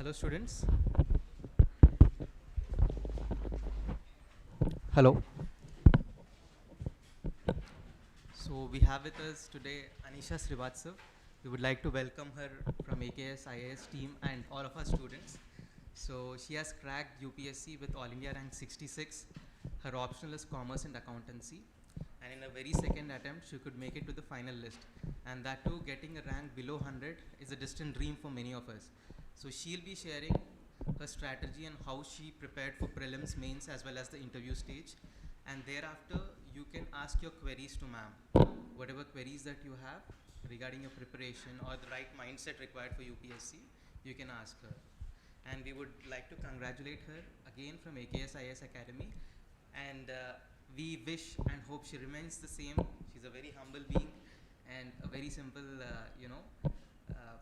Hello students. Hello. So we have with us today Anisha Srivastava. We would like to welcome her from AKS IAS team and all of our students. So she has cracked UPSC with All India rank 66. Her optional is Commerce and Accountancy. And in a very second attempt, she could make it to the final list. And that too, getting a rank below 100 is a distant dream for many of us. So she'll be sharing her strategy and how she prepared for prelims, mains, as well as the interview stage. And thereafter, you can ask your queries to ma'am. Whatever queries that you have regarding your preparation or the right mindset required for UPSC, you can ask her. And we would like to congratulate her again from AKS IAS Academy. And we wish and hope she remains the same. She's a very humble being and a very simple,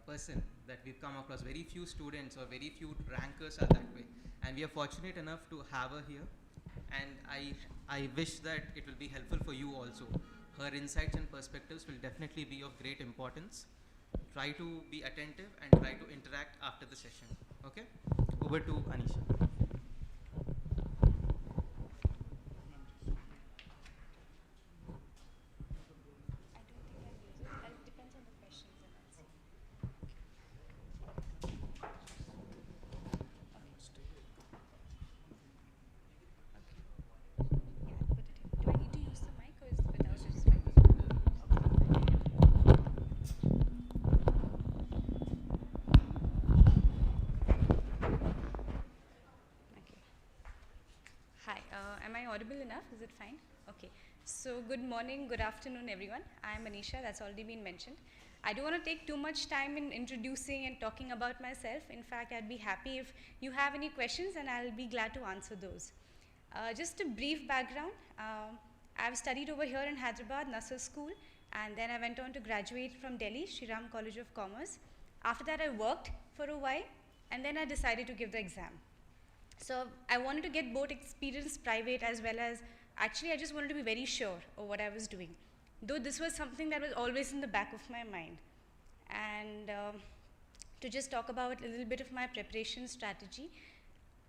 person that we've come across. Very few students or very few rankers are that way. And we are fortunate enough to have her here. And I wish that it will be helpful for you also. Her insights and perspectives will definitely be of great importance. Try to be attentive and try to interact after the session. Okay? Over to Anisha. Am I audible enough? Is it fine? Okay. So good morning, good afternoon everyone. I am Anisha, that's already been mentioned. I don't want to take too much time in introducing and talking about myself. In fact, I'd be happy if you have any questions and I'll be glad to answer those. Just a brief background. I've studied over here in Hyderabad, Nasser School, and then I went on to graduate from Delhi, Sri Ram College of Commerce. After that, I worked for a while, and then I decided to give the exam. So I wanted to get both experience, private as well as, actually I just wanted to be very sure of what I was doing. Though this was something that was always in the back of my mind. And to just talk about a little bit of my preparation strategy,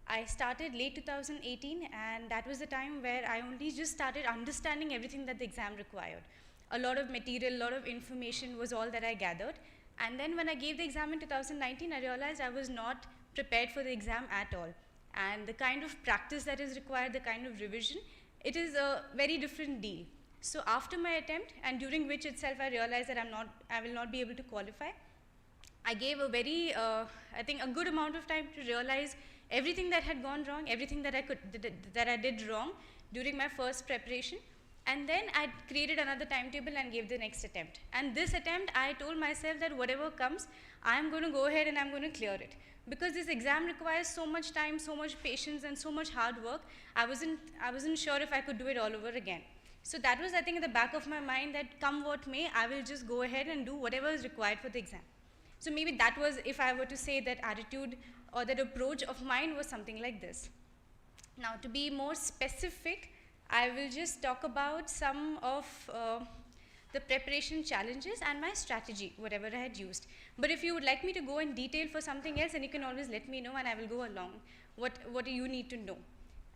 I started late 2018 and that was the time where I only just started understanding everything that the exam required. A lot of material, a lot of information was all that I gathered. And then when I gave the exam in 2019, I realized I was not prepared for the exam at all. And the kind of practice that is required, the kind of revision, it is a very different deal. So after my attempt, and during which itself I realized that I will not be able to qualify, I gave a very, I think a good amount of time to realize everything that had gone wrong, everything that I did wrong during my first preparation. And then I created another timetable and gave the next attempt. And this attempt, I told myself that whatever comes, I'm going to go ahead and I'm going to clear it. Because this exam requires so much time, so much patience, and so much hard work, I wasn't sure if I could do it all over again. So that was, I think, in the back of my mind that come what may, I will just go ahead and do whatever is required for the exam. So maybe that was, if I were to say that attitude or that approach of mine was something like this. Now, to be more specific, I will just talk about some of the preparation challenges and my strategy, whatever I had used. But if you would like me to go in detail for something else, then you can always let me know and I will go along. What do you need to know?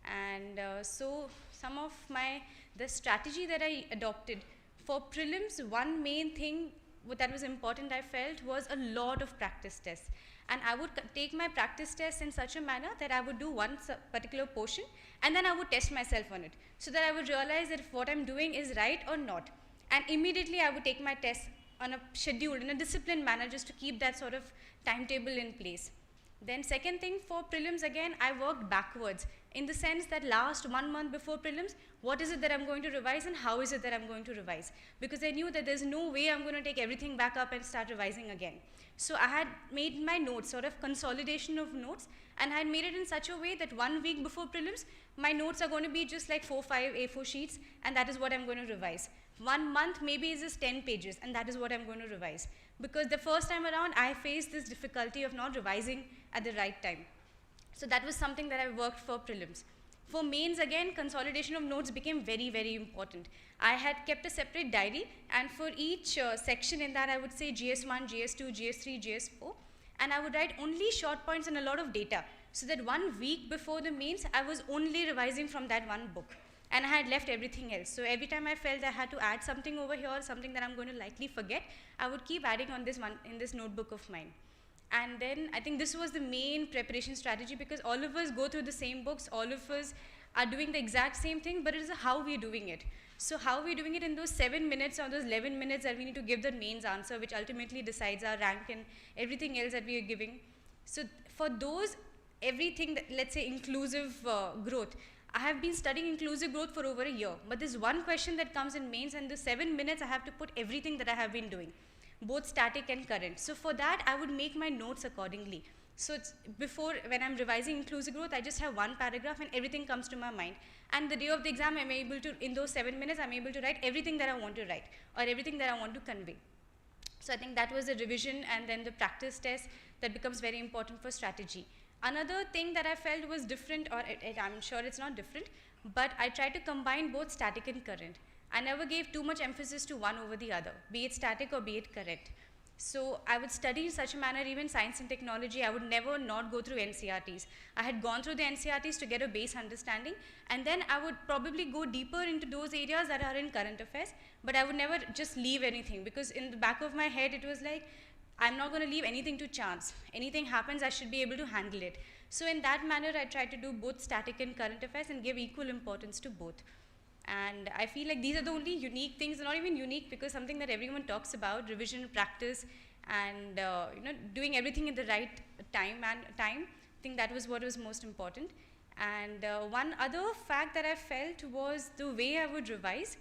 And so some of the strategy that I adopted for prelims, one main thing that was important I felt was a lot of practice tests. And I would take my practice tests in such a manner that I would do one particular portion and then I would test myself on it so that I would realize that if what I'm doing is right or not. And immediately I would take my tests on a scheduled, in a disciplined manner just to keep that sort of timetable in place. Then second thing for prelims, again, I worked backwards in the sense that last 1 month before prelims, what is it that I'm going to revise and how is it that I'm going to revise? Because I knew that there's no way I'm going to take everything back up and start revising again. So I had made my notes, sort of consolidation of notes, and I had made it in such a way that 1 week before prelims, my notes are going to be just like 4-5 A4 sheets, and that is what I'm going to revise. 1 month maybe is just 10 pages, and that is what I'm going to revise. Because the first time around, I faced this difficulty of not revising at the right time. So that was something that I worked for prelims. For mains, again, consolidation of notes became very, very important. I had kept a separate diary, and for each section in that, I would say GS1, GS2, GS3, GS4, and I would write only short points and a lot of data, so that 1 week before the mains, I was only revising from that one book. And I had left everything else. So every time I felt I had to add something over here, something that I'm going to likely forget, I would keep adding on this one in this notebook of mine. And then I think this was the main preparation strategy, because all of us go through the same books, all of us are doing the exact same thing, but it is how we're doing it. So how we're doing it in those 7 minutes or those 11 minutes that we need to give the mains answer, which ultimately decides our rank and everything else that we are giving. So for those, everything that, let's say inclusive growth, I have been studying inclusive growth for over a year, but there's one question that comes in mains, and the 7 minutes I have to put everything that I have been doing, both static and current. So for that, I would make my notes accordingly. So it's before, when I'm revising inclusive growth, I just have one paragraph and everything comes to my mind. And the day of the exam, I'm able to, in those 7 minutes, I'm able to write everything that I want to write, or everything that I want to convey. So I think that was the revision, and then the practice test that becomes very important for strategy. Another thing that I felt was different, or I'm sure it's not different, but I tried to combine both static and current. I never gave too much emphasis to one over the other, be it static or be it current. So I would study in such a manner, even science and technology, I would never not go through NCRTs. I had gone through the NCRTs to get a base understanding, and then I would probably go deeper into those areas that are in current affairs, but I would never just leave anything, because in the back of my head, it was like, I'm not going to leave anything to chance. Anything happens, I should be able to handle it. So in that manner, I tried to do both static and current affairs and give equal importance to both. And I feel like these are the only unique things, not even unique, because something that everyone talks about, revision, practice, and doing everything in the right time. I think that was what was most important. And one other fact that I felt was the way I would revise.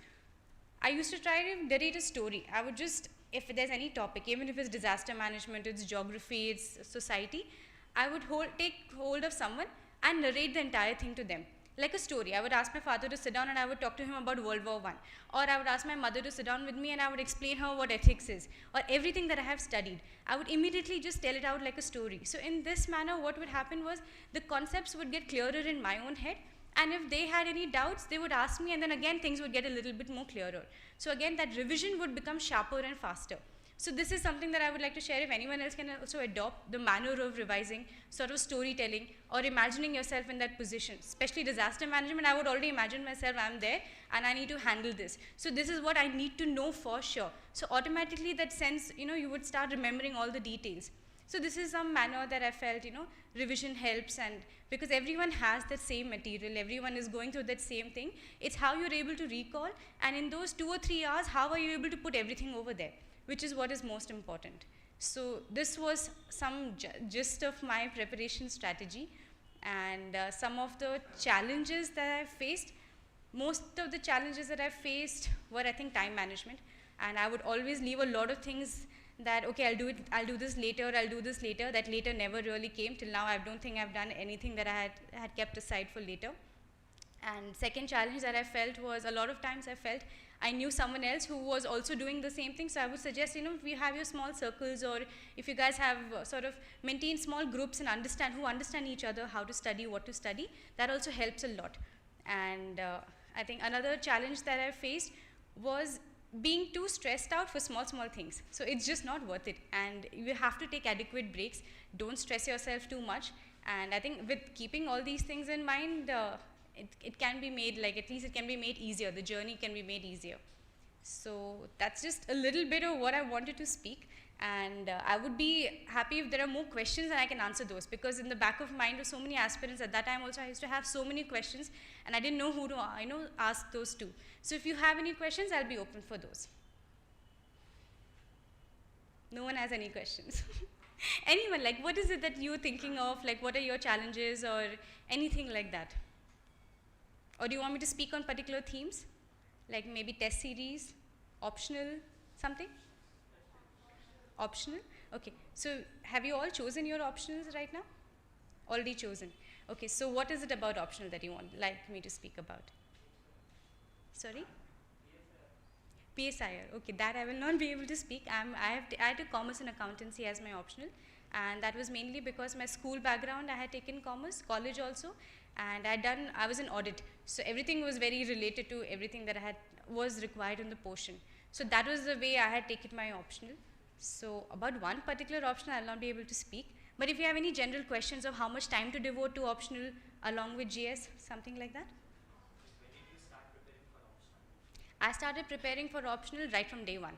I used to try to narrate a story. I would just, if there's any topic, even if it's disaster management, it's geography, it's society, I would take hold of someone and narrate the entire thing to them. Like a story. I would ask my father to sit down and I would talk to him about World War I. Or I would ask my mother to sit down with me and I would explain her what ethics is, or everything that I have studied. I would immediately just tell it out like a story. So in this manner, what would happen was the concepts would get clearer in my own head, and if they had any doubts, they would ask me, and then again things would get a little bit more clearer. So again, that revision would become sharper and faster. So this is something that I would like to share. If anyone else can also adopt the manner of revising, sort of storytelling, or imagining yourself in that position, especially disaster management, I would already imagine myself, I'm there and I need to handle this. So this is what I need to know for sure. So automatically that sense, you would start remembering all the details. So this is some manner that I felt, revision helps, and because everyone has that same material, everyone is going through that same thing, it's how you're able to recall, and in those 2 or 3 hours, how are you able to put everything over there, which is what is most important. So this was some gist of my preparation strategy, and some of the challenges that I faced. Most of the challenges that I faced were, I think, time management, and I would always leave a lot of things that, okay, I'll do this later, that later never really came. Till now, I don't think I've done anything that I had kept aside for later. And second challenge that I felt was, a lot of times I felt I knew someone else who was also doing the same thing. So I would suggest, if you have your small circles, or if you guys have sort of maintain small groups and understand each other, how to study, what to study, that also helps a lot. And I think another challenge that I faced was being too stressed out for small things. So it's just not worth it. And you have to take adequate breaks. Don't stress yourself too much. And I think with keeping all these things in mind, it can be made, at least it can be made easier. The journey can be made easier. So that's just a little bit of what I wanted to speak. And I would be happy if there are more questions and I can answer those, because in the back of mind of so many aspirants at that time also, I used to have so many questions and I didn't know who to ask those to. So if you have any questions, I'll be open for those. No one has any questions. Anyone, what is it that you're thinking of? What are your challenges or anything like that? Or do you want me to speak on particular themes? Maybe test series, optional, something? Optional? Okay. So have you all chosen your optionals right now? Already chosen. Okay. So what is it about optional that you want me to speak about? Sorry? PSIR. Okay. That I will not be able to speak. I had a commerce and accountancy as my optional. And that was mainly because my school background, I had taken commerce, college also. And I was in audit. So everything was very related to everything that was required in the portion. So that was the way I had taken my optional. So about one particular option, I'll not be able to speak. But if you have any general questions of how much time to devote to optional along with GS, something like that? When did you start preparing for optional? I started preparing for optional right from day one.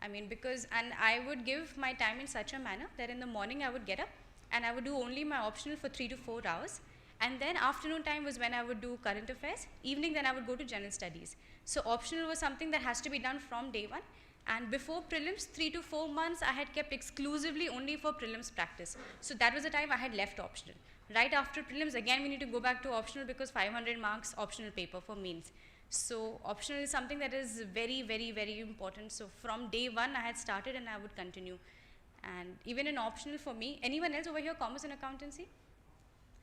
I mean, and I would give my time in such a manner that in the morning I would get up and I would do only my optional for 3 to 4 hours. And then afternoon time was when I would do current affairs. Evening then I would go to general studies. So optional was something that has to be done from day one. And before prelims, 3 to 4 months, I had kept exclusively only for prelims practice. So that was the time I had left optional. Right after prelims, again we need to go back to optional because 500 marks optional paper for mains. So optional is something that is very, very, very important. So from day one, I had started and I would continue. And even in optional for me, anyone else over here, commerce and accountancy?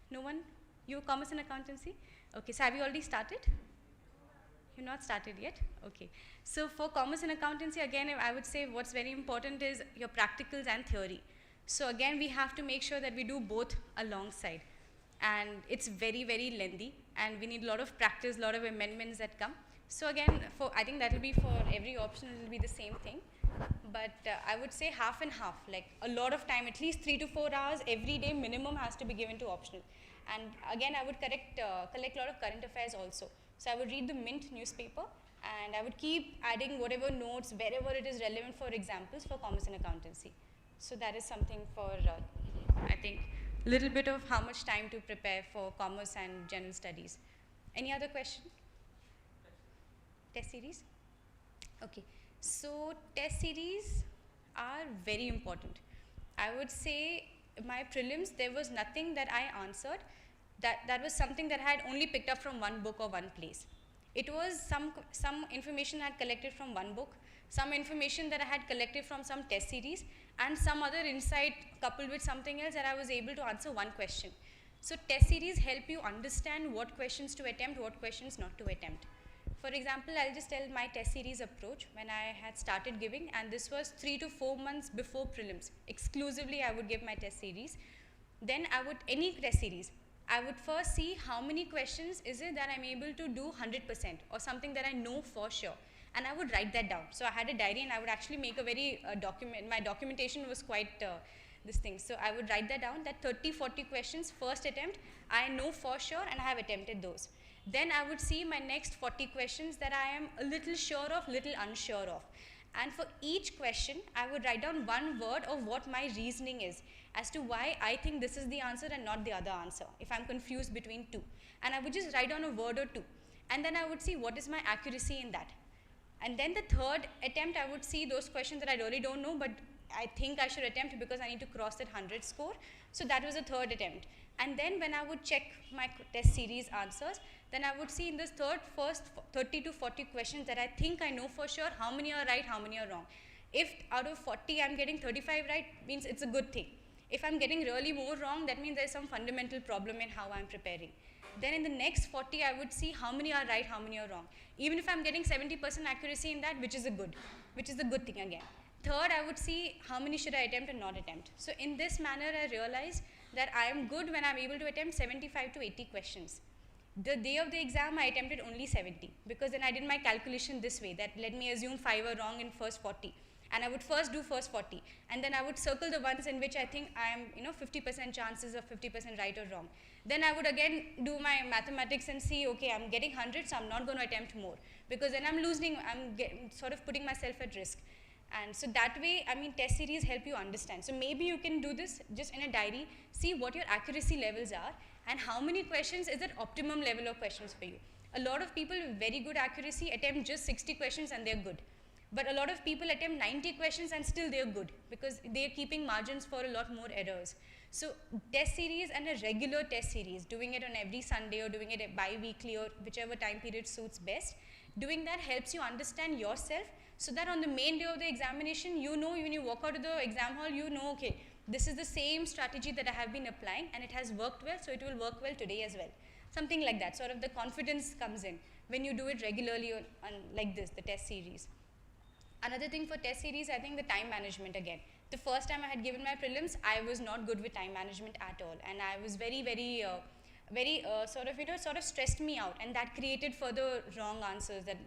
No one? You commerce and accountancy? Okay, so have you already started? You've not started yet? Okay. So for commerce and accountancy, again, I would say what's very important is your practicals and theory. So again, we have to make sure that we do both alongside. And it's very, very lengthy. And we need a lot of practice, a lot of amendments that come. So again, I think that will be for every option, it will be the same thing. But I would say half and half, like a lot of time, at least 3 to 4 hours every day minimum has to be given to optional. And again, I would collect a lot of current affairs also. So I would read the Mint newspaper and I would keep adding whatever notes wherever it is relevant for examples for commerce and accountancy. So that is something for, I think, a little bit of how much time to prepare for commerce and general studies. Any other question? Test series? Okay. So test series are very important. I would say my prelims, there was nothing that I answered that was something that I had only picked up from one book or one place. It was some information I had collected from one book, some information that I had collected from some test series, and some other insight coupled with something else that I was able to answer one question. So test series help you understand what questions to attempt, what questions not to attempt. For example, I'll just tell my test series approach when I had started giving, and this was 3 to 4 months before prelims. Exclusively, I would give my test series. Then any test series, I would first see how many questions is it that I'm able to do 100% or something that I know for sure. And I would write that down. So I had a diary and I would actually make a very my documentation was quite this thing. So I would write that down, that 30, 40 questions first attempt, I know for sure and I have attempted those. Then I would see my next 40 questions that I am a little sure of, little unsure of. And for each question, I would write down one word of what my reasoning is as to why I think this is the answer and not the other answer, if I'm confused between two. And I would just write down a word or two. And then I would see what is my accuracy in that. And then the third attempt, I would see those questions that I really don't know, but I think I should attempt because I need to cross that 100 score. So that was the third attempt. And then when I would check my test series answers, then I would see in this first 30 to 40 questions that I think I know for sure how many are right, how many are wrong. If out of 40 I'm getting 35 right, means it's a good thing. If I'm getting really more wrong, that means there's some fundamental problem in how I'm preparing. Then in the next 40, I would see how many are right, how many are wrong. Even if I'm getting 70% accuracy in that, which is a good thing again. Third, I would see how many should I attempt and not attempt. So in this manner, I realized that I am good when I'm able to attempt 75 to 80 questions. The day of the exam, I attempted only 70 because then I did my calculation this way, that let me assume 5 are wrong in first 40. And I would first do first 40 and then I would circle the ones in which I think I am 50% chances of 50% right or wrong. Then I would again do my mathematics and see, okay, I'm getting 100, so I'm not going to attempt more because then I'm losing, sort of putting myself at risk. And so that way, test series help you understand. So maybe you can do this just in a diary, see what your accuracy levels are and how many questions is that optimum level of questions for you. A lot of people with very good accuracy attempt just 60 questions and they're good. But a lot of people attempt 90 questions and still they're good because they're keeping margins for a lot more errors. So test series and a regular test series, doing it on every Sunday or doing it bi-weekly or whichever time period suits best, doing that helps you understand yourself so that on the main day of the examination, you know when you walk out of the exam hall, you know, okay, this is the same strategy that I have been applying and it has worked well, so it will work well today as well. Something like that, sort of the confidence comes in when you do it regularly on like this, the test series. Another thing for test series, I think the time management again. The first time I had given my prelims, I was not good with time management at all. And I was very sort of stressed me out. And that created further wrong answers that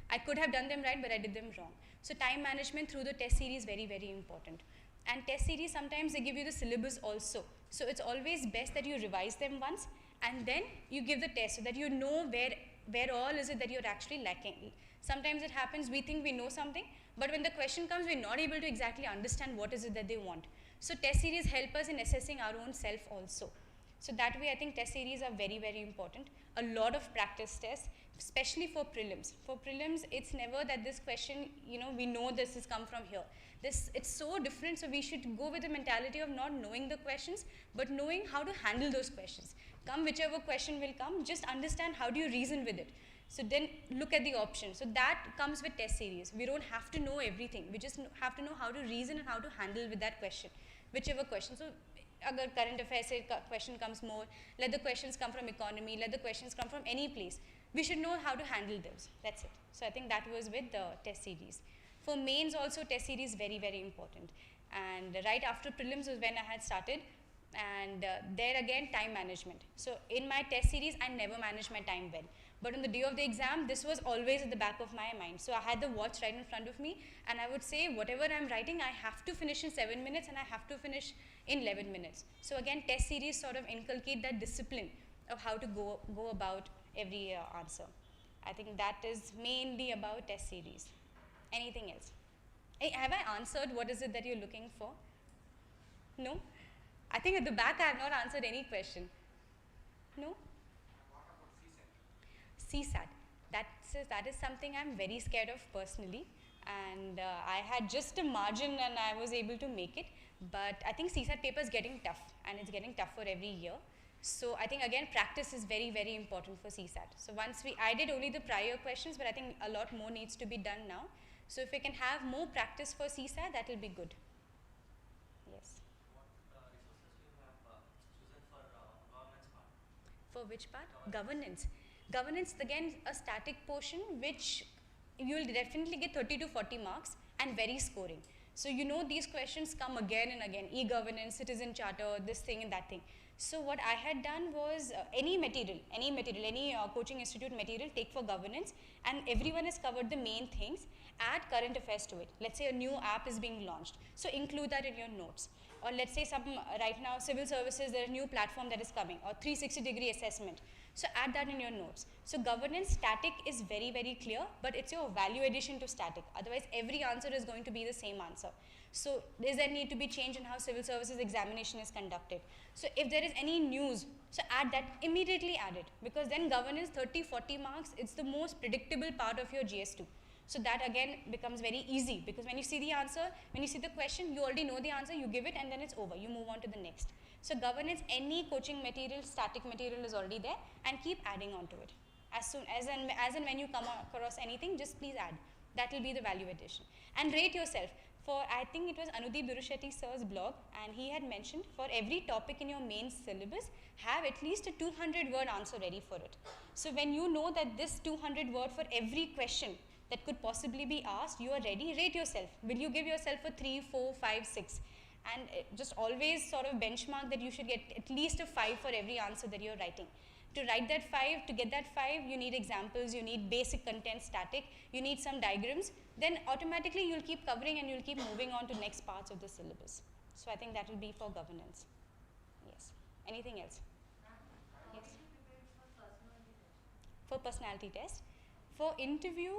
I could have done them right, but I did them wrong. So time management through the test series is very, very important. And test series, sometimes they give you the syllabus also. So it's always best that you revise them once and then you give the test so that you know where all is it that you're actually lacking. Sometimes it happens, we think we know something, but when the question comes, we're not able to exactly understand what is it that they want. So test series help us in assessing our own self also. So that way, I think test series are very, very important. A lot of practice tests, especially for prelims. For prelims, it's never that this question, we know this has come from here. It's so different, so we should go with the mentality of not knowing the questions, but knowing how to handle those questions. Come whichever question will come, just understand how do you reason with it. So then look at the options. So that comes with test series. We don't have to know everything. We just have to know how to reason and how to handle with that question, whichever question. So agar current affairs question comes more, let the questions come from economy, let the questions come from any place. We should know how to handle those. That's it. So I think that was with the test series. For mains also, test series very, very important. And right after prelims was when I had started. And there again, time management. So in my test series, I never managed my time well. But on the day of the exam, this was always at the back of my mind. So I had the watch right in front of me, and I would say, whatever I'm writing, I have to finish in 7 minutes, and I have to finish in 11 minutes. So again, test series sort of inculcate that discipline of how to go about every answer. I think that is mainly about test series. Anything else? Hey, have I answered what is it that you're looking for? No? I think at the back I have not answered any question. No? CSAT. That is something I'm very scared of personally, and I had just a margin and I was able to make it, but I think CSAT paper is getting tough, and it's getting tougher every year. So I think again practice is very, very important for CSAT. So I did only the prior questions, but I think a lot more needs to be done now. So if we can have more practice for CSAT, that will be good. Yes. What resources you have chosen for governance part? For which part? Governance. Governance, again, a static portion which you will definitely get 30 to 40 marks and very scoring. So these questions come again and again, e-governance, citizen charter, this thing and that thing. So what I had done was any coaching institute material, take for governance, and everyone has covered the main things, add current affairs to it. Let's say a new app is being launched, so include that in your notes. Or let's say right now, civil services, there's a new platform that is coming, or 360-degree assessment. So add that in your notes. So governance, static is very, very clear, but it's your value addition to static. Otherwise, every answer is going to be the same answer. So does there need to be change in how civil services examination is conducted? So if there is any news, so add that, immediately add it. Because then governance, 30, 40 marks, it's the most predictable part of your GS2. So that again becomes very easy, because when you see the answer, when you see the question, you already know the answer, you give it and then it's over. You move on to the next. So governance, any coaching material, static material is already there, and keep adding on to it. As and when you come across anything, just please add. That will be the value addition. And rate yourself. For, I think it was Anudeep Durushetty sir's blog, and he had mentioned for every topic in your main syllabus, have at least a 200-word answer ready for it. So when you know that this 200 word for every question that could possibly be asked, you are ready, rate yourself. Will you give yourself a 3, 4, 5, 6? And just always sort of benchmark that you should get at least a 5 for every answer that you're writing. To write that 5, to get that 5, you need examples, you need basic content static, you need some diagrams. Then automatically you'll keep covering and you'll keep moving on to next parts of the syllabus. So I think that will be for governance. Yes. Anything else? Yes. For personality test. For interview,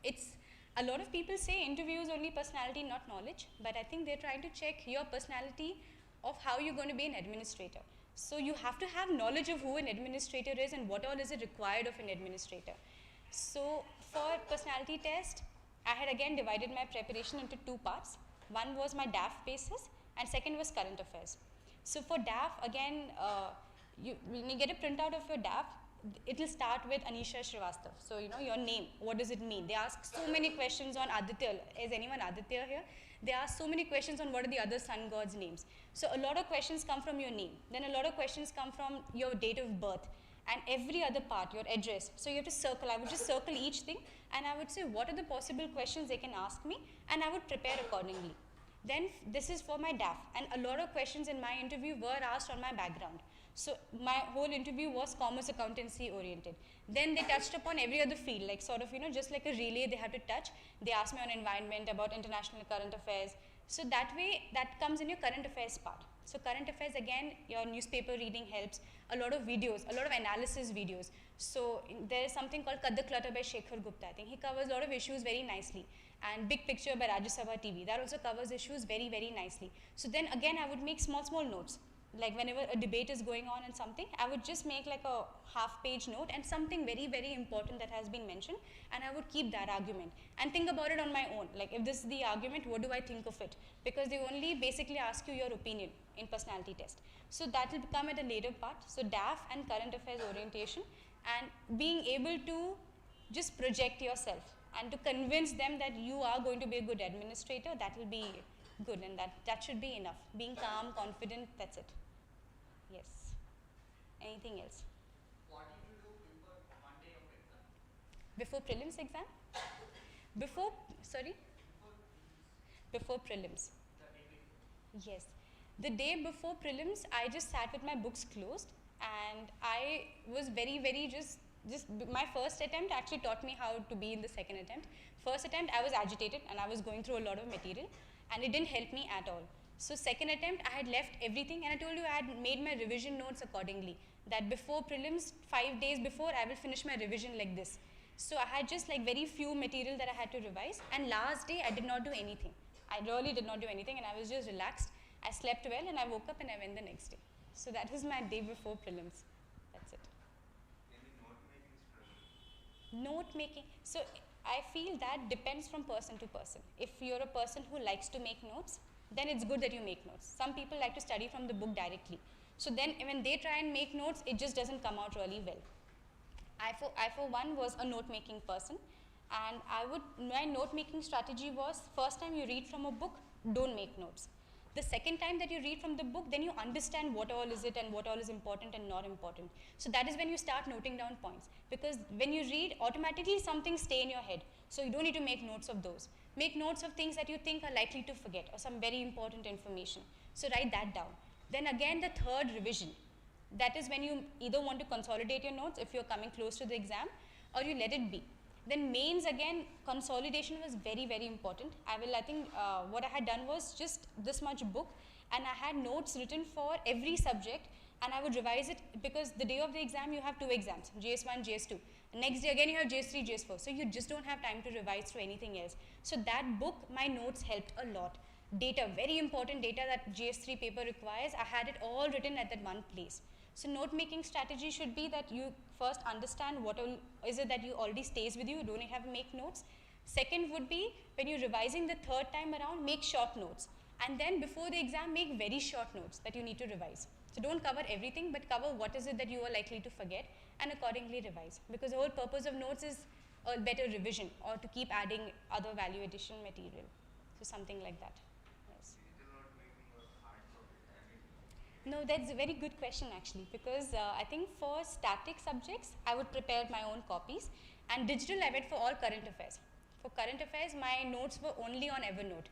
it's a lot of people say interview is only personality, not knowledge, but I think they're trying to check your personality of how you're going to be an administrator. So you have to have knowledge of who an administrator is and what all is it required of an administrator. So for personality test, I had again divided my preparation into 2 parts. One was my DAF basis and second was current affairs. So for DAF, again, when you get a printout of your DAF, it will start with Anisha Srivastava. So, your name, what does it mean? They ask so many questions on Aditya. Is anyone Aditya here? They ask so many questions on what are the other sun gods' names. So a lot of questions come from your name. Then a lot of questions come from your date of birth and every other part, your address. So you have to circle. I would just circle each thing and I would say what are the possible questions they can ask me, and I would prepare accordingly. Then this is for my DAF, and a lot of questions in my interview were asked on my background. So my whole interview was commerce accountancy oriented. Then they touched upon every other field, like sort of, just like a relay they had to touch. They asked me on environment, about international current affairs. So that way, that comes in your current affairs part. So current affairs, again, your newspaper reading helps. A lot of videos, a lot of analysis videos. So there is something called Cut the Clutter by Shekhar Gupta. I think he covers a lot of issues very nicely. And Big Picture by Rajya Sabha TV. That also covers issues very, very nicely. So then again, I would make small, small notes. Like whenever a debate is going on and something, I would just make like a half-page note and something very, very important that has been mentioned, and I would keep that argument and think about it on my own. Like if this is the argument, what do I think of it? Because they only basically ask you your opinion in personality test. So that will come at a later part. So DAF and current affairs orientation, and being able to just project yourself and to convince them that you are going to be a good administrator, that will be good, and that should be enough. Being calm, confident, that's it. Yes. Anything else? What did you do before one day of exam? Before prelims exam? Before, sorry? Before prelims. The day before. Yes. The day before prelims, I just sat with my books closed, and I was very, very just my first attempt actually taught me how to be in the second attempt. First attempt, I was agitated and I was going through a lot of material, and it didn't help me at all. So second attempt, I had left everything, and I told you I had made my revision notes accordingly. That before prelims, 5 days before, I will finish my revision like this. So I had just like very few material that I had to revise, and last day I did not do anything. I really did not do anything, and I was just relaxed. I slept well, and I woke up and I went the next day. So that was my day before prelims. That's it. Any note making struggle? Note making. So I feel that depends from person to person. If you're a person who likes to make notes, then it's good that you make notes. Some people like to study from the book directly. So then when they try and make notes, it just doesn't come out really well. I for one was a note making person, and my note making strategy was, first time you read from a book, don't make notes. The second time that you read from the book, then you understand what all is it and what all is important and not important. So that is when you start noting down points. Because when you read, automatically some things stay in your head. So you don't need to make notes of those. Make notes of things that you think are likely to forget, or some very important information. So write that down. Then again, the third revision. That is when you either want to consolidate your notes if you're coming close to the exam, or you let it be. Then mains, again, consolidation was very, very important. I think what I had done was just this much book, and I had notes written for every subject, and I would revise it, because the day of the exam you have 2 exams, JS1, JS2. Next day again you have JS3, JS4. So you just don't have time to revise through anything else. So that book, my notes helped a lot. Data, very important data that JS3 paper requires, I had it all written at that one place. So note making strategy should be that you first understand what all is it that you already stays with you, you don't have to make notes. Second would be, when you're revising the third time around, make short notes. And then before the exam, make very short notes that you need to revise. So don't cover everything, but cover what is it that you are likely to forget, and accordingly revise. Because the whole purpose of notes is a better revision, or to keep adding other value addition material. So something like that. Yes. No, that's a very good question actually, because I think for static subjects, I would prepare my own copies, and digital I went for all current affairs. For current affairs, my notes were only on Evernote,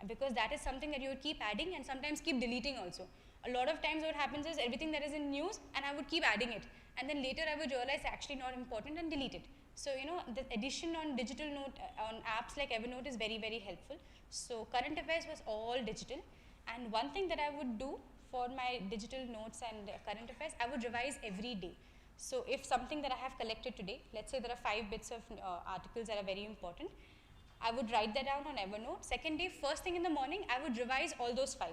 because that is something that you would keep adding and sometimes keep deleting also. A lot of times what happens is everything that is in news, and I would keep adding it, and then later I would realize actually not important and delete it. So the addition on digital note on apps like Evernote is very, very helpful. So current affairs was all digital, and one thing that I would do for my digital notes and current affairs, I would revise every day. So if something that I have collected today, let's say there are 5 bits of articles that are very important, I would write that down on Evernote. Second day, first thing in the morning, I would revise all those 5.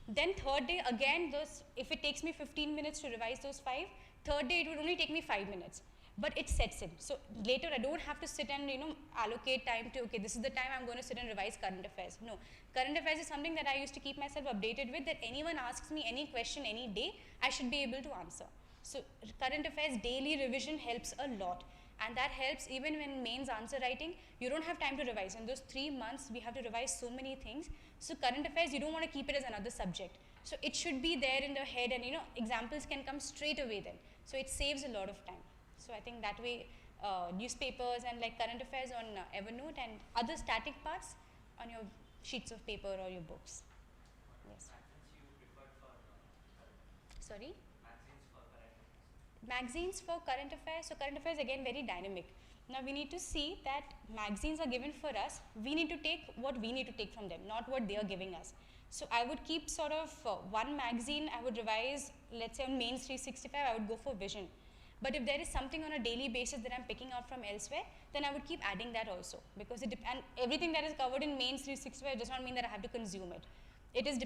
Then third day, again, if it takes me 15 minutes to revise those 5, third day it would only take me 5 minutes. But it sets in. So later I don't have to sit and allocate time to, okay, this is the time I'm going to sit and revise current affairs. No, current affairs is something that I used to keep myself updated with, that anyone asks me any question any day, I should be able to answer. So current affairs daily revision helps a lot, and that helps even when mains answer writing. You don't have time to revise. In those 3 months we have to revise so many things. So current affairs, you don't want to keep it as another subject. So it should be there in the head, and examples can come straight away then. So it saves a lot of time. So I think that way newspapers and like current affairs on Evernote, and other static parts on your sheets of paper or your books. Yes. Maths you preferred for Sorry? maths Magazines for current affairs. So current affairs again very dynamic. Now we need to see that magazines are given for us. We need to take what we need to take from them, not what they are giving us. So I would keep sort of one magazine. I would revise. Let's say on Mains 365, I would go for vision. But if there is something on a daily basis that I'm picking out from elsewhere, then I would keep adding that also, because and everything that is covered in Mains 365 does not mean that I have to consume it. It's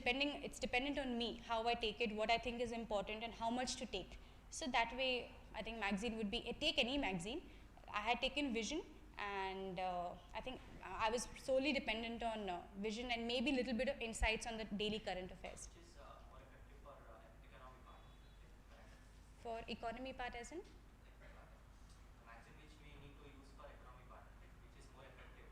dependent on me, how I take it, what I think is important, and how much to take. So that way, I think magazine would be, take any magazine. I had taken Vision, and I think I was solely dependent on Vision and maybe a little bit of insights on the daily current affairs. Which is more effective for economic part, For economy part as in? the magazine which we need to use for economic part, which is more effective.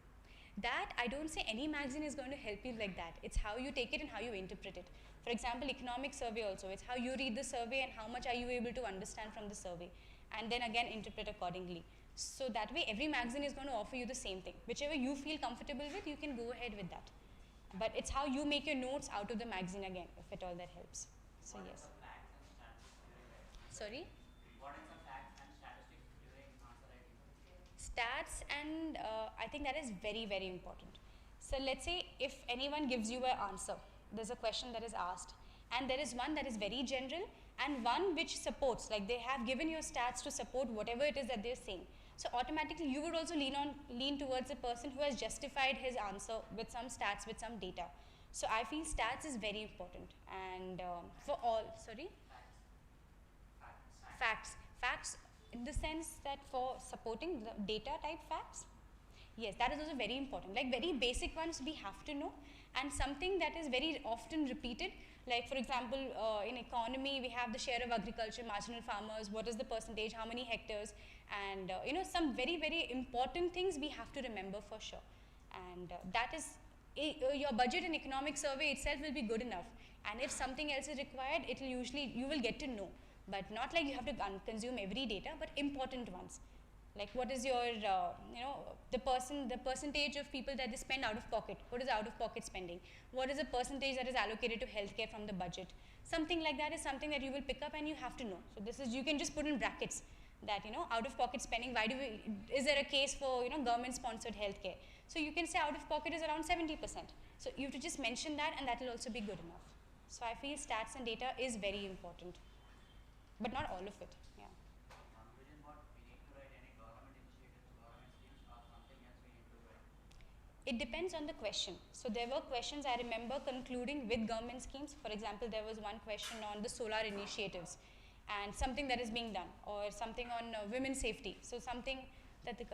That I don't say any magazine is going to help you like that. It's how you take it and how you interpret it. For example, economic survey also, it's how you read the survey and how much are you able to understand from the survey, and then again interpret accordingly. So that way every magazine is going to offer you the same thing. Whichever you feel comfortable with, you can go ahead with that. But it's how you make your notes out of the magazine again, if at all that helps. So What yes. are the facts and statistics during writing? Sorry? What are the facts and statistics during answer writing? Stats, and I think that is very, very important. So let's say if anyone gives you an answer, there's a question that is asked, and there is one that is very general and one which supports, like they have given your stats to support whatever it is that they're saying. So automatically you would also lean towards a person who has justified his answer with some stats, with some data. So I feel stats is very important, and for all, sorry? Facts in the sense that for supporting the data type facts, yes, that is also very important. Like very basic ones we have to know, and something that is very often repeated, like for example, in economy we have the share of agriculture, marginal farmers, what is the percentage, how many hectares, and some very, very important things we have to remember for sure. And that is, your budget and economic survey itself will be good enough, and if something else is required, it will usually, you will get to know, but not like you have to consume every data, but important ones. Like what is your, the percentage of people that they spend out of pocket. What is out of pocket spending? What is the percentage that is allocated to healthcare from the budget? Something like that is something that you will pick up and you have to know. So this is, you can just put in brackets that, out of pocket spending, is there a case for, government sponsored healthcare? So you can say out of pocket is around 70%. So you have to just mention that, and that will also be good enough. So I feel stats and data is very important, but not all of it. Yeah. Conclusion, what we need to write any government initiatives, government schemes, or something else we need to write? It depends on the question. So there were questions I remember concluding with government schemes. For example, there was one question on the solar initiatives and something that is being done, or something on women's safety. So something that the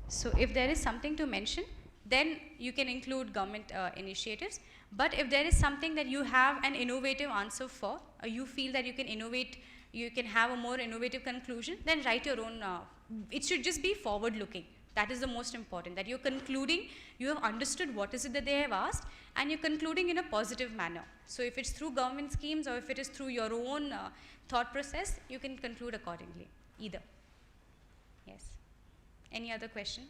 So if there is something to mention, then you can include government initiatives. But if there is something that you have an innovative answer for, or you feel that you can innovate, you can have a more innovative conclusion, then write your own. It should just be forward looking. That is the most important, that you're concluding, you have understood what is it that they have asked, and you're concluding in a positive manner. So if it's through government schemes or if it is through your own thought process, you can conclude accordingly, either. Yes. Any other question?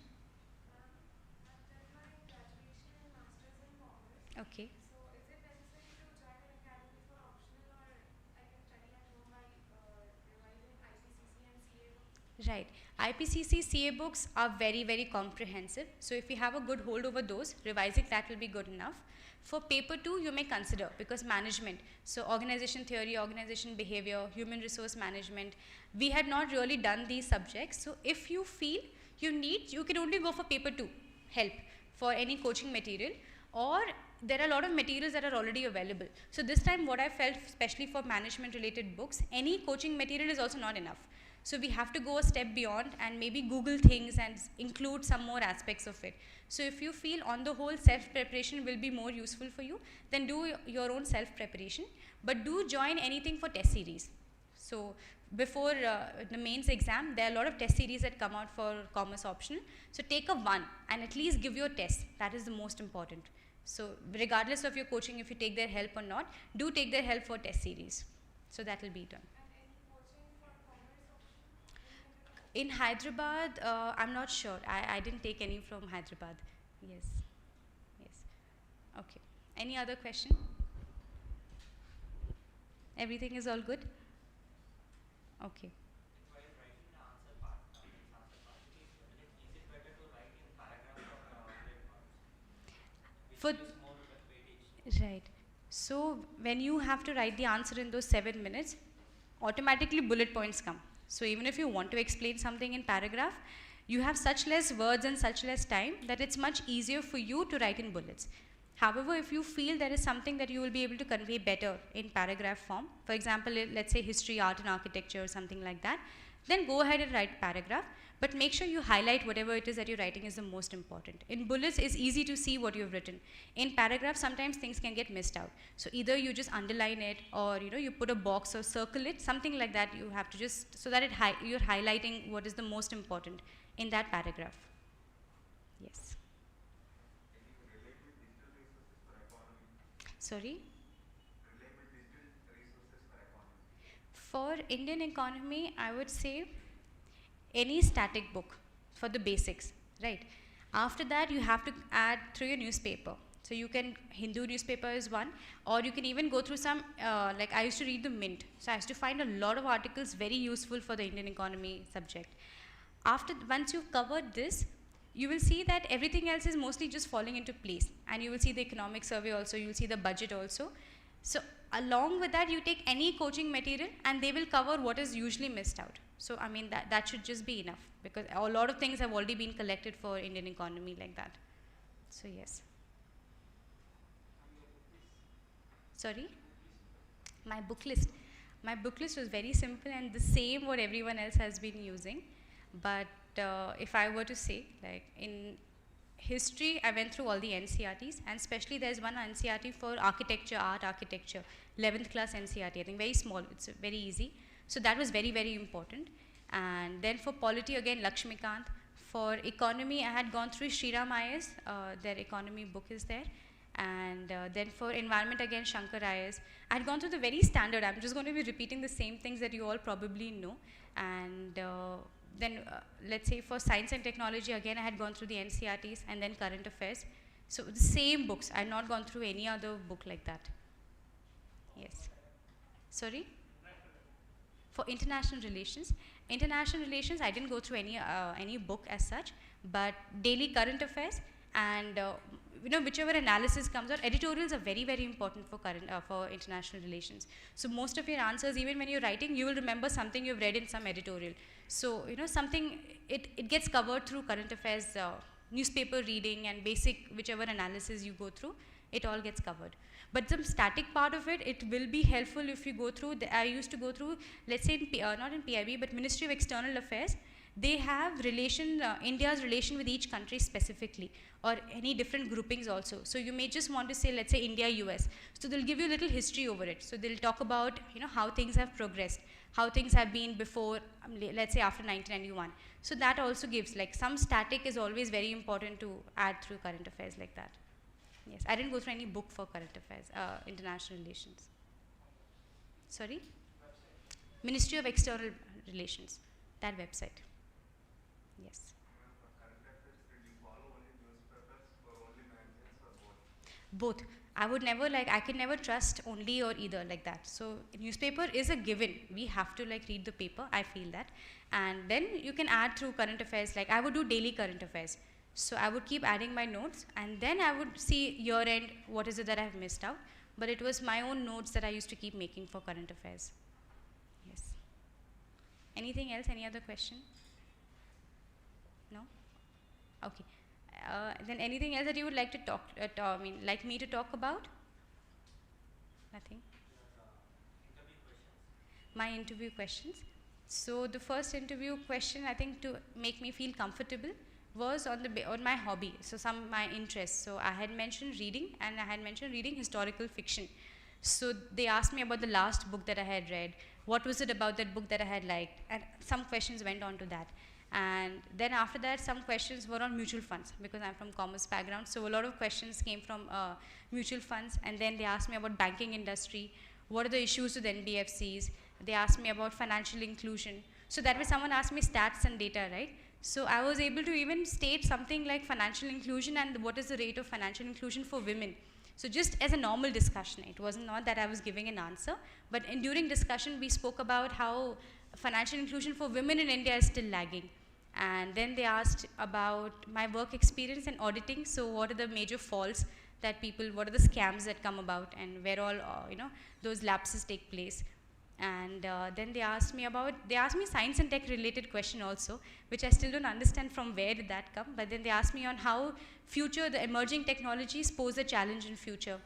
I've done my graduation and master's in commerce. Okay. So is it necessary to join an academy for optional, or I can study at home by revising IPCC and CA books? Right. IPCC CA books are very, very comprehensive. So if you have a good hold over those, revising that will be good enough. For paper 2, you may consider, because management, so organization theory, organization behavior, human resource management, we had not really done these subjects. So if you feel you can only go for paper 2, help, for any coaching material, or there are a lot of materials that are already available. So this time what I felt, especially for management related books, any coaching material is also not enough. So we have to go a step beyond and maybe Google things and include some more aspects of it. So if you feel on the whole self-preparation will be more useful for you, then do your own self-preparation. But do join anything for test series. So before the mains exam, there are a lot of test series that come out for commerce optional. So take a one and at least give your test. That is the most important. So regardless of your coaching, if you take their help or not, do take their help for test series. So that will be done. In Hyderabad, I'm not sure. I didn't take any from Hyderabad. Yes. Yes. Okay. Any other question? Everything is all good? Okay. While writing the answer part, is it better to write in paragraph or bullet points? For Which gives more weightage? Right. So when you have to write the answer in those 7 minutes, automatically bullet points come. So even if you want to explain something in paragraph, you have such less words and such less time that it's much easier for you to write in bullets. However, if you feel there is something that you will be able to convey better in paragraph form, for example, let's say history, art and architecture or something like that, then go ahead and write paragraph, but make sure you highlight whatever it is that you're writing is the most important. In bullets, it's easy to see what you've written. In paragraph, sometimes things can get missed out. So either you just underline it, or you put a box or circle it, something like that. You have to just, so that you're highlighting what is the most important in that paragraph. Yes. Sorry? For Indian economy, I would say any static book for the basics, right? After that, you have to add through your newspaper. So you can, Hindu newspaper is one, or you can even go through some, like I used to read the Mint. So I used to find a lot of articles very useful for the Indian economy subject. Once you've covered this, you will see that everything else is mostly just falling into place. And you will see the economic survey also, you will see the budget also. So along with that, you take any coaching material and they will cover what is usually missed out. So I mean, that should just be enough, because a lot of things have already been collected for Indian economy like that. So yes. Sorry? My book list. My book list was very simple and the same what everyone else has been using. But if I were to say, like in history, I went through all the NCRTs, and especially there's one NCRT for architecture, art architecture, 11th class NCRT, I think very small, it's very easy. So that was very, very important. And then for polity, again, Lakshmikant. For economy, I had gone through Sriram IAS, their economy book is there. And then for environment, again, Shankar IAS. I had gone through the very standard, I'm just going to be repeating the same things that you all probably know. And then let's say for science and technology, again, I had gone through the NCRTs and then current affairs. So the same books, I had not gone through any other book like that. Yes. Sorry? For international relations, I didn't go through any book as such, but daily current affairs and whichever analysis comes out, editorials are very, very important for international relations. So most of your answers, even when you're writing, you will remember something you've read in some editorial. So something, it gets covered through current affairs, newspaper reading and basic whichever analysis you go through, it all gets covered. But the static part of it, it will be helpful if you go through, I used to go through, let's say, not in PIB, but Ministry of External Affairs. They have India's relation with each country specifically, or any different groupings also. So you may just want to say, let's say, India-US. So they'll give you a little history over it. So they'll talk about, how things have progressed, how things have been before, let's say, after 1991. So that also gives, like, some static is always very important to add through current affairs like that. Yes, I didn't go through any book for current affairs, international relations. Sorry? Website. Ministry of External Relations, that website. Yes. Both. I could never trust only or either like that. So newspaper is a given. We have to read the paper, I feel that. And then you can add through current affairs, like I would do daily current affairs. So I would keep adding my notes, and then I would see year end, what is it that I've missed out. But it was my own notes that I used to keep making for current affairs. Yes. Anything else? Any other question? No? Okay. Then anything else that you would like to like me to talk about? Nothing? Interview questions. My interview questions. So the first interview question, I think, to make me feel comfortable was on my hobby, so my interests. So I had mentioned reading, and I had mentioned reading historical fiction. So they asked me about the last book that I had read, what was it about that book that I had liked, and some questions went on to that. And then after that, some questions were on mutual funds, because I'm from commerce background, so a lot of questions came from mutual funds. And then they asked me about banking industry, what are the issues with NBFCs, they asked me about financial inclusion. So that way someone asked me stats and data, right? So I was able to even state something like financial inclusion and what is the rate of financial inclusion for women. So just as a normal discussion, it wasn't not that I was giving an answer, but during discussion we spoke about how financial inclusion for women in India is still lagging. And then they asked about my work experience in auditing. So what are the major faults that people, what are the scams that come about, and where all those lapses take place. And then they asked me science and tech related question also, which I still don't understand from where did that come. But then they asked me on how the emerging technologies pose a challenge in future.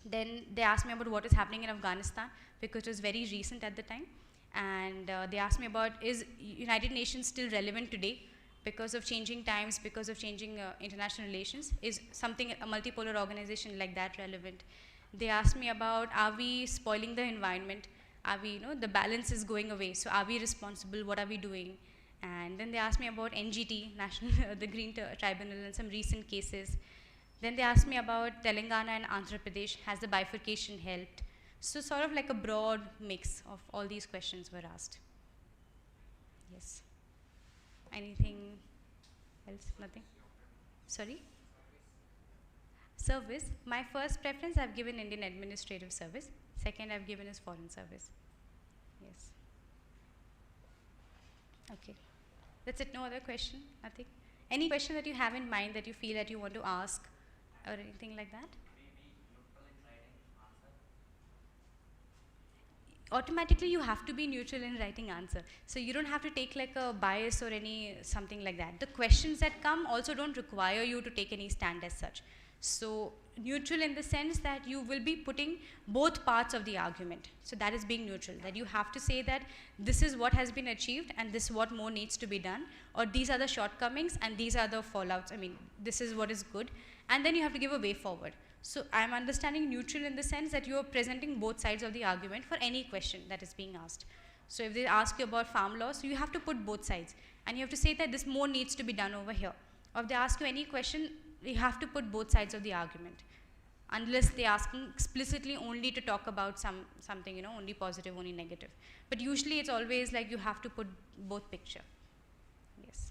Then they asked me about what is happening in Afghanistan, because it was very recent at the time. And they asked me about, is United Nations still relevant today because of changing times, because of changing international relations? Is something, a multipolar organization like that, relevant? They asked me about, are we spoiling the environment? Are we, the balance is going away, so are we responsible? What are we doing? And then they asked me about NGT, the Green Tribunal, and some recent cases. Then they asked me about Telangana and Andhra Pradesh. Has the bifurcation helped? So sort of like a broad mix of all these questions were asked. Yes. Anything else? Nothing? Sorry? Service. My first preference, I've given Indian Administrative Service. Second, I've given is Foreign Service. Yes. Okay. That's it. No other question? Nothing? Any question that you have in mind that you feel that you want to ask or anything like that? Automatically you have to be neutral in writing answer. So you don't have to take like a bias or any something like that. The questions that come also don't require you to take any stand as such. So neutral in the sense that you will be putting both parts of the argument. So that is being neutral, that you have to say that this is what has been achieved and this is what more needs to be done, or these are the shortcomings and these are the fallouts. I mean, this is what is good, and then you have to give a way forward. So I'm understanding neutral in the sense that you are presenting both sides of the argument for any question that is being asked. So if they ask you about farm law, so you have to put both sides, and you have to say that this more needs to be done over here. Or if they ask you any question, you have to put both sides of the argument, unless they're asking explicitly only to talk about something, only positive, only negative. But usually it's always like you have to put both picture. Yes.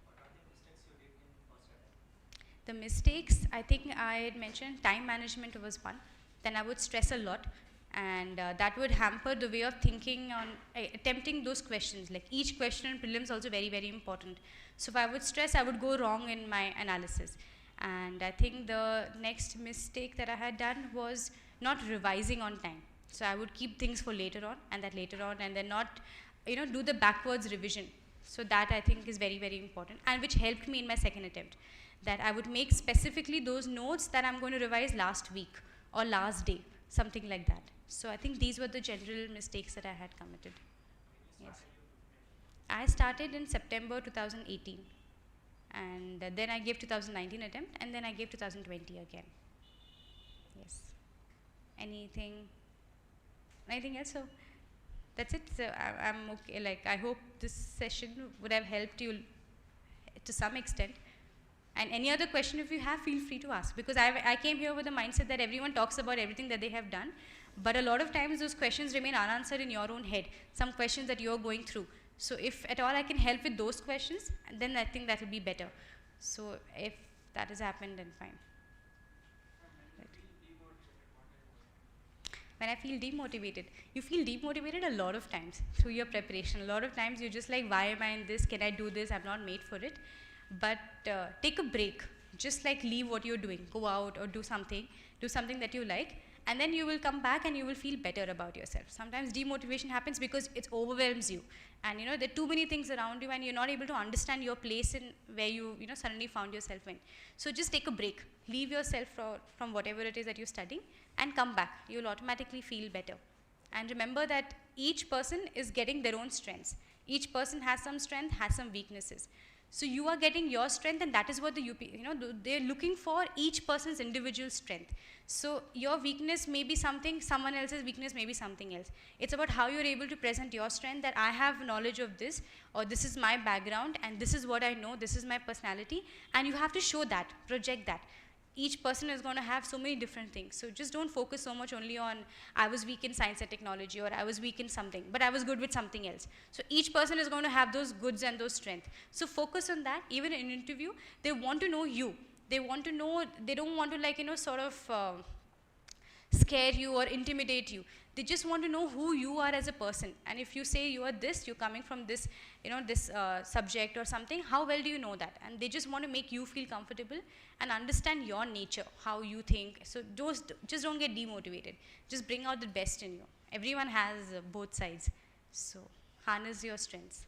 What are the mistakes you did in first attempt? The mistakes, I think I had mentioned time management was one. Then I would stress a lot, and that would hamper the way of thinking on attempting those questions. Like each question in prelims also very, very important. So if I would stress, I would go wrong in my analysis. And I think the next mistake that I had done was not revising on time. So I would keep things for later on, and then not, do the backwards revision. So that I think is very, very important, and which helped me in my second attempt. That I would make specifically those notes that I'm going to revise last week or last day, something like that. So I think these were the general mistakes that I had committed. Yes. I started in September 2018. And then I gave 2019 attempt, and then I gave 2020 again. Yes. Anything else? So that's it. So I'm okay. Like, I hope this session would have helped you to some extent. And any other question if you have, feel free to ask, because I came here with the mindset that everyone talks about everything that they have done, but a lot of times those questions remain unanswered in your own head, some questions that you're going through. So if at all I can help with those questions, then I think that will be better. So if that has happened, then fine. Right. When I feel demotivated, you feel demotivated a lot of times through your preparation. A lot of times you're just like, why am I in this? Can I do this? I'm not made for it. But take a break. Just like leave what you're doing. Go out or do something that you like. And then you will come back and you will feel better about yourself. Sometimes demotivation happens because it overwhelms you. And there are too many things around you and you're not able to understand your place in where you suddenly found yourself in. So just take a break. Leave yourself from whatever it is that you're studying and come back. You'll automatically feel better. And remember that each person is getting their own strengths. Each person has some strength, has some weaknesses. So you are getting your strength, and that is what the UP, they're looking for each person's individual strength. So your weakness may be something, someone else's weakness may be something else. It's about how you're able to present your strength, that I have knowledge of this, or this is my background, and this is what I know, this is my personality, and you have to show that, project that. Each person is going to have so many different things. So just don't focus so much only on, I was weak in science and technology, or I was weak in something, but I was good with something else. So each person is going to have those goods and those strengths. So focus on that. Even in an interview, they want to know you. They want to know, they don't want to scare you or intimidate you. They just want to know who you are as a person. And if you say you are this, you're coming from this, this subject or something, how well do you know that? And they just want to make you feel comfortable and understand your nature, how you think. So just don't get demotivated. Just bring out the best in you. Everyone has both sides. So harness your strengths.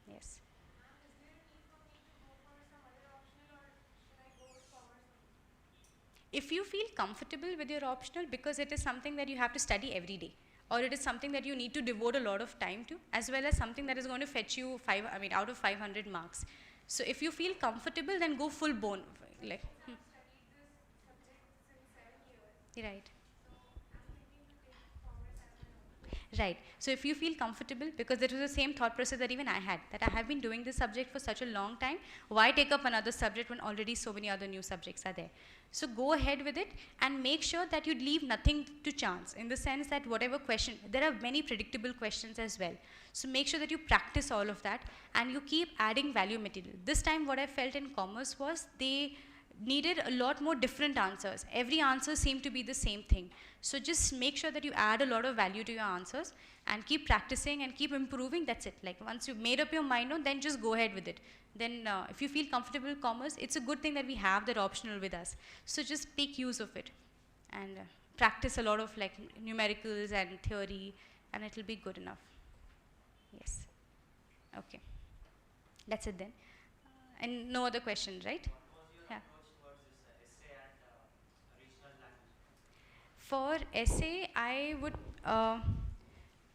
Yes. Ma'am, is there a need for me to go for some other optional or should I go with commerce only? If you feel comfortable with your optional, because it is something that you have to study every day, or it is something that you need to devote a lot of time to, as well as something that is going to fetch you out of 500 marks. So if you feel comfortable, then go full bone. Like, I've studied this subject since 7 years. right. So I'm thinking to take commerce as my own. Right. So if you feel comfortable, because it was the same thought process that even I had, that I have been doing this subject for such a long time, why take up another subject when already so many other new subjects are there? So go ahead with it and make sure that you leave nothing to chance, in the sense that whatever question, there are many predictable questions as well. So make sure that you practice all of that and you keep adding value material. This time what I felt in commerce was they needed a lot more different answers. Every answer seemed to be the same thing. So just make sure that you add a lot of value to your answers and keep practicing and keep improving. That's it. Like once you've made up your mind on, then just go ahead with it. Then if you feel comfortable with commerce, it's a good thing that we have that optional with us. So just make use of it and practice a lot of like numericals and theory, and it'll be good enough. Yes. Okay. That's it then. And no other questions, right? What was your Yeah. approach towards this essay and regional language? For essay, I would,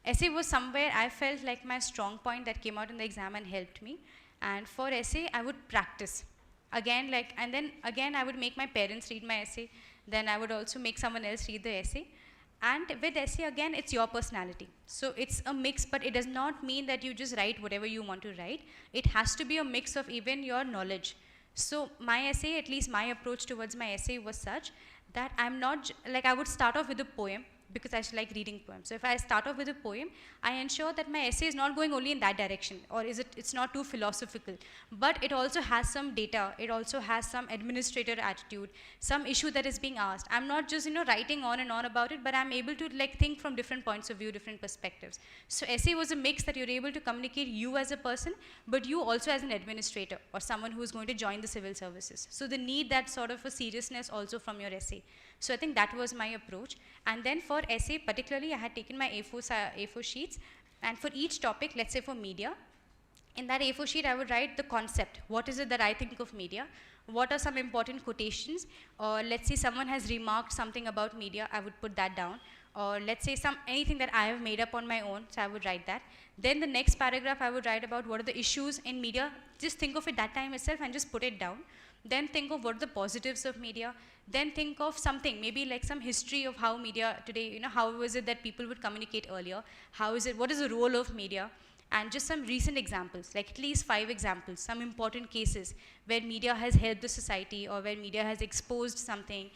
essay was somewhere I felt like my strong point that came out in the exam and helped me. And for essay, I would practice. Again, like, and then again, I would make my parents read my essay. Then I would also make someone else read the essay. And with essay, again, it's your personality. So it's a mix, but it does not mean that you just write whatever you want to write. It has to be a mix of even your knowledge. So my essay, at least my approach towards my essay was such that I'm not, like I would start off with a poem, because I like reading poems. So if I start off with a poem, I ensure that my essay is not going only in that direction, or it's not too philosophical, but it also has some data, it also has some administrator attitude, some issue that is being asked. I'm not just writing on and on about it, but I'm able to like think from different points of view, different perspectives. So essay was a mix that you're able to communicate you as a person, but you also as an administrator or someone who is going to join the civil services. So they need that sort of a seriousness also from your essay. So I think that was my approach. And then for essay particularly, I had taken my A4 sheets, and for each topic, let's say for media, in that A4 sheet I would write the concept. What is it that I think of media? What are some important quotations? Or let's say someone has remarked something about media, I would put that down. Or let's say anything that I have made up on my own, so I would write that. Then the next paragraph I would write about what are the issues in media. Just think of it that time itself and just put it down. Then think of what are the positives of media. Then think of something, maybe like some history of how media today, how was it that people would communicate earlier? What is the role of media? And just some recent examples, like at least 5 examples, some important cases where media has helped the society or where media has exposed something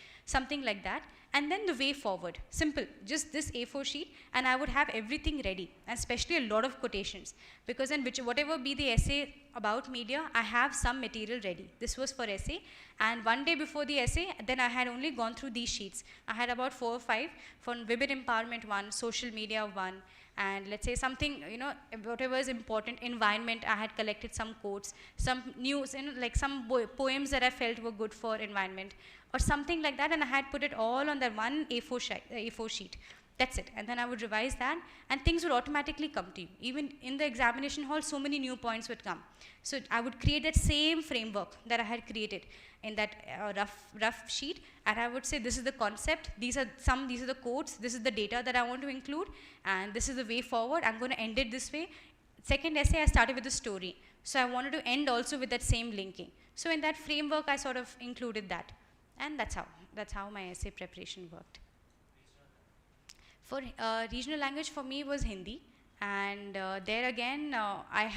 like that. And then the way forward, simple, just this A4 sheet, and I would have everything ready, and especially a lot of quotations, because in whatever be the essay about media, I have some material ready. This was for essay, and one day before the essay, then I had only gone through these sheets. I had about 4 or 5, for women empowerment 1, social media 1, and let's say something, whatever is important, environment, I had collected some quotes, some news, like some poems that I felt were good for environment, or something like that, and I had put it all on that one A4 sheet. That's it. And then I would revise that, and things would automatically come to you. Even in the examination hall, so many new points would come. So I would create that same framework that I had created in that rough sheet, and I would say, this is the concept, these are the quotes, this is the data that I want to include, and this is the way forward. I'm going to end it this way. Second essay, I started with a story. So I wanted to end also with that same linking. So in that framework, I sort of included that. And that's how my essay preparation worked. For regional language, for me was Hindi, and there again I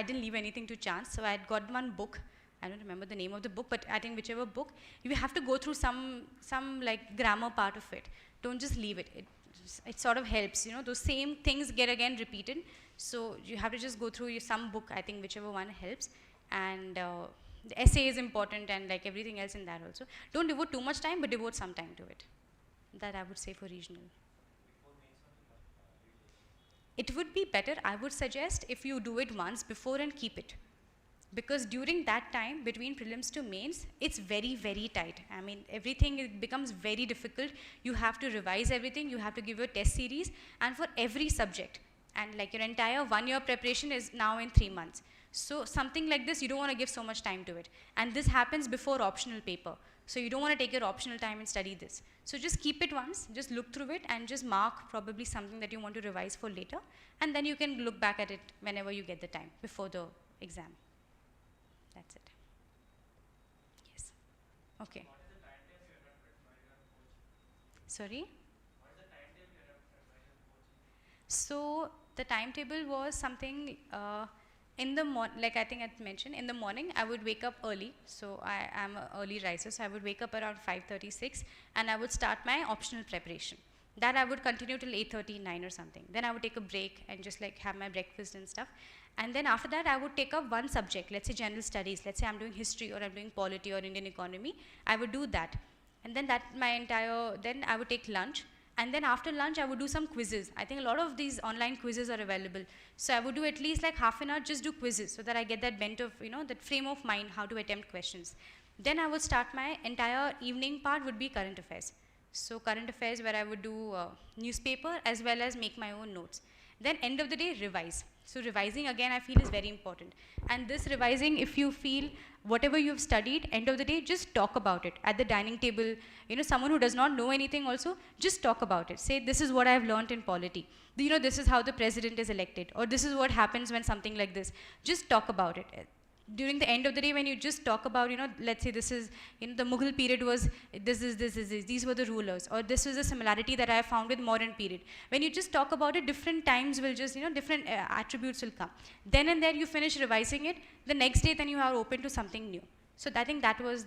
didn't leave anything to chance. So I had got one book. I don't remember the name of the book, but I think whichever book, you have to go through some like grammar part of it. Don't just leave it. It sort of helps. Those same things get again repeated. So you have to just go through some book. I think whichever one helps, and the essay is important, and like everything else in that also. Don't devote too much time, but devote some time to it. That I would say for regional. Before mains only read. It would be better, I would suggest, if you do it once before and keep it. Because during that time, between prelims to mains, it's very, very tight. I mean, everything it becomes very difficult. You have to revise everything, you have to give your test series, and for every subject. And like your entire 1 year preparation is now in 3 months. So something like this, you don't want to give so much time to it. And this happens before optional paper. So you don't want to take your optional time and study this. So just keep it once, just look through it and just mark probably something that you want to revise for later. And then you can look back at it whenever you get the time before the exam. That's it. Yes. Okay. What is the timetable you have prepared your coaching? Sorry? What is the timetable you have prepared your coaching? So the timetable was something in the like I think I mentioned, in the morning I would wake up early. So I am an early riser, so I would wake up around 5:36 and I would start my optional preparation. That I would continue till 8:39 or something. Then I would take a break and just like have my breakfast and stuff. And then after that I would take up one subject, let's say general studies, let's say I'm doing history or I'm doing polity or Indian economy. I would do that. And then then I would take lunch. And then after lunch, I would do some quizzes. I think a lot of these online quizzes are available. So I would do at least like half an hour, just do quizzes so that I get that bent of, that frame of mind, how to attempt questions. Then I would start my entire evening part would be current affairs. So current affairs where I would do newspaper as well as make my own notes. Then end of the day, revise. So revising again I feel is very important. And this revising, if you feel whatever you've studied, end of the day, just talk about it at the dining table. Someone who does not know anything also, just talk about it. Say, this is what I've learned in polity. This is how the president is elected, or this is what happens when something like this. Just talk about it. During the end of the day, when you just talk about, let's say this is, the Mughal period was, this, these were the rulers, or this is a similarity that I have found with modern period. When you just talk about it, different times will just, different attributes will come. Then and there you finish revising it, the next day then you are open to something new. So I think that was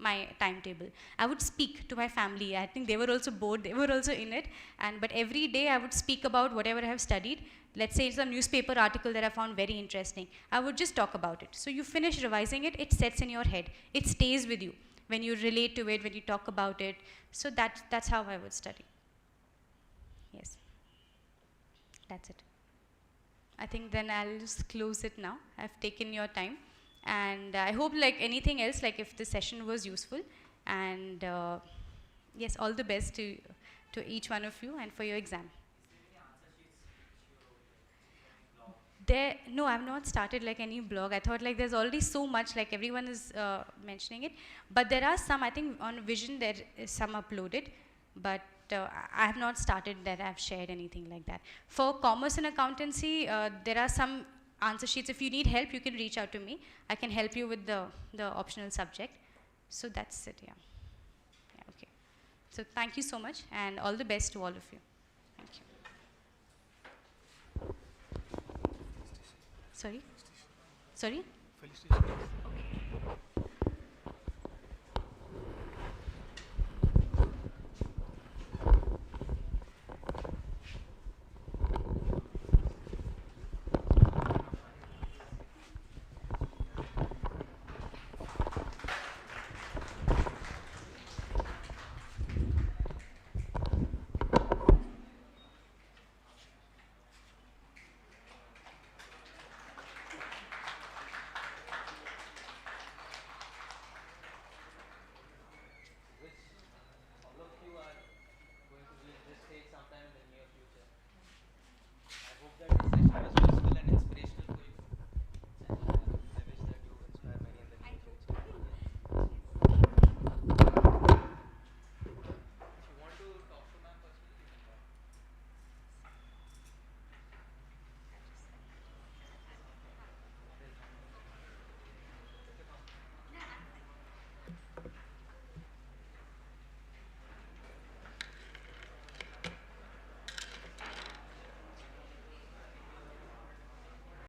my timetable. I would speak to my family. I think they were also bored, they were also in it. But every day I would speak about whatever I have studied. Let's say it's a newspaper article that I found very interesting. I would just talk about it. So you finish revising it, it sets in your head. It stays with you when you relate to it, when you talk about it. So that's how I would study. Yes. That's it. I think then I'll just close it now. I've taken your time. And I hope like anything else, like if the session was useful. And yes, all the best to each one of you and for your exam. No, I've not started like any blog. I thought like there's already so much, like everyone is mentioning it. But there are some, I think on Vision there is some uploaded, but I have not started that I've shared anything like that. For Commerce and Accountancy, there are some answer sheets. If you need help, you can reach out to me. I can help you with the optional subject. So that's it, yeah. Okay. So thank you so much and all the best to all of you. Thank you. Sorry? Sorry? All of you are going to be in this stage sometime in the near future. I hope that this session was useful and inspirational.